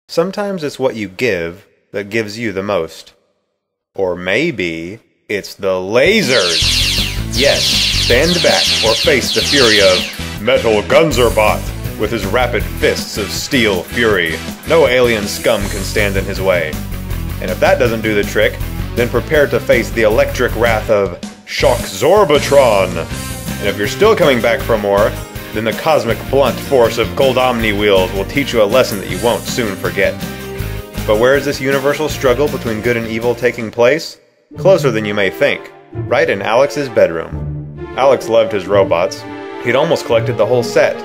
Sometimes it's what you give that gives you the most. Or maybe it's the lasers! Yes, stand back or face the fury of Metal Gunzerbot with his rapid fists of steel fury. No alien scum can stand in his way. And if that doesn't do the trick, then prepare to face the electric wrath of Shock Zorbatron! And if you're still coming back for more, then the cosmic blunt force of Gold Omni Wheels will teach you a lesson that you won't soon forget. But where is this universal struggle between good and evil taking place? Closer than you may think, right in Alex's bedroom. Alex loved his robots. He'd almost collected the whole set.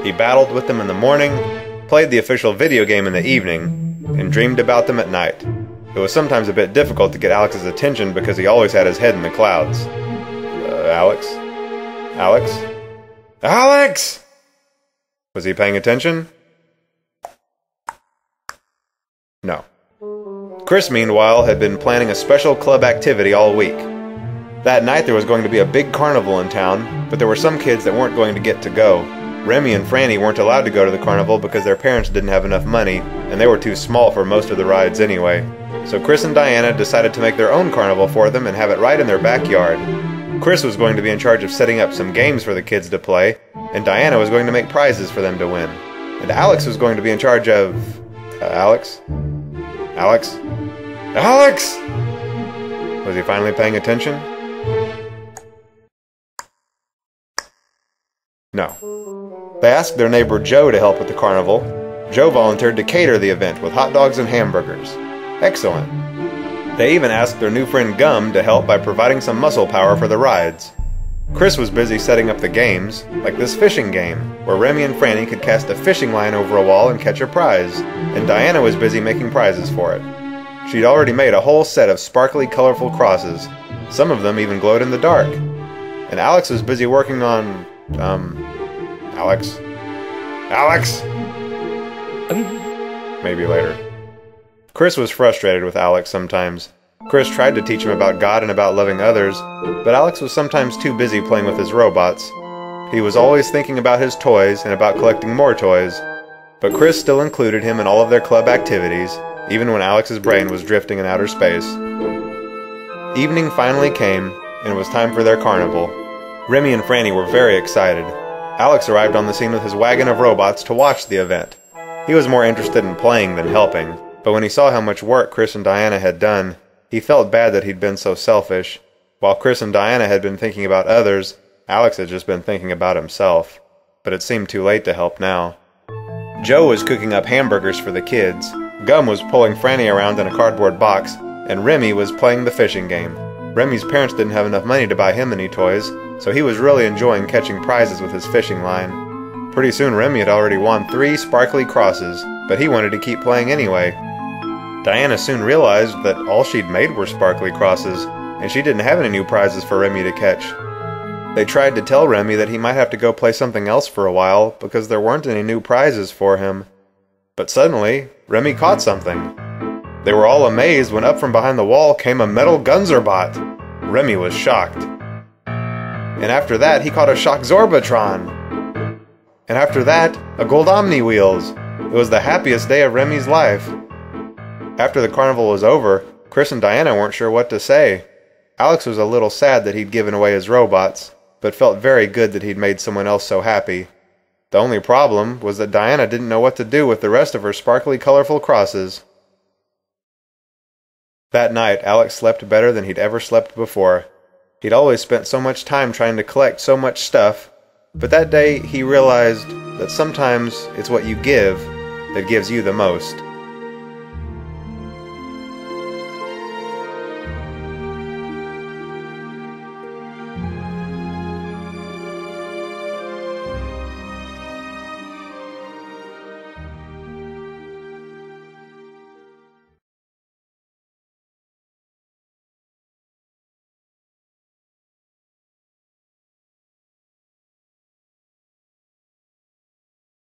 He battled with them in the morning, played the official video game in the evening, and dreamed about them at night. It was sometimes a bit difficult to get Alex's attention because he always had his head in the clouds. Alex? Alex? Alex! Was he paying attention? No. Chris, meanwhile, had been planning a special club activity all week. That night there was going to be a big carnival in town, but there were some kids that weren't going to get to go. Remy and Franny weren't allowed to go to the carnival because their parents didn't have enough money, and they were too small for most of the rides anyway. So Chris and Diana decided to make their own carnival for them and have it right in their backyard. Chris was going to be in charge of setting up some games for the kids to play, and Diana was going to make prizes for them to win. And Alex was going to be in charge of... Alex? Alex? Alex! Was he finally paying attention? No. They asked their neighbor Joe to help with the carnival. Joe volunteered to cater the event with hot dogs and hamburgers. Excellent. They even asked their new friend Gum to help by providing some muscle power for the rides. Chris was busy setting up the games, like this fishing game, where Remy and Franny could cast a fishing line over a wall and catch a prize, and Diana was busy making prizes for it. She'd already made a whole set of sparkly, colorful crosses. Some of them even glowed in the dark. And Alex was busy working on... Alex? Alex! Maybe later. Chris was frustrated with Alex sometimes. Chris tried to teach him about God and about loving others, but Alex was sometimes too busy playing with his robots. He was always thinking about his toys and about collecting more toys, but Chris still included him in all of their club activities, even when Alex's brain was drifting in outer space. Evening finally came, and it was time for their carnival. Remy and Franny were very excited. Alex arrived on the scene with his wagon of robots to watch the event. He was more interested in playing than helping, but when he saw how much work Chris and Diana had done, he felt bad that he'd been so selfish. While Chris and Diana had been thinking about others, Alex had just been thinking about himself. But it seemed too late to help now. Joe was cooking up hamburgers for the kids, Gum was pulling Franny around in a cardboard box, and Remy was playing the fishing game. Remy's parents didn't have enough money to buy him any toys, so he was really enjoying catching prizes with his fishing line. Pretty soon Remy had already won 3 sparkly crosses, but he wanted to keep playing anyway. Diana soon realized that all she'd made were sparkly crosses, and she didn't have any new prizes for Remy to catch. They tried to tell Remy that he might have to go play something else for a while because there weren't any new prizes for him. But suddenly, Remy caught something. They were all amazed when up from behind the wall came a Metal Gunzerbot. Remy was shocked. And after that, he caught a Shock Zorbatron. And after that, a Gold Omni Wheels. It was the happiest day of Remy's life. After the carnival was over, Chris and Diana weren't sure what to say. Alex was a little sad that he'd given away his robots, but felt very good that he'd made someone else so happy. The only problem was that Diana didn't know what to do with the rest of her sparkly, colorful crosses. That night, Alex slept better than he'd ever slept before. He'd always spent so much time trying to collect so much stuff, but that day he realized that sometimes it's what you give that gives you the most.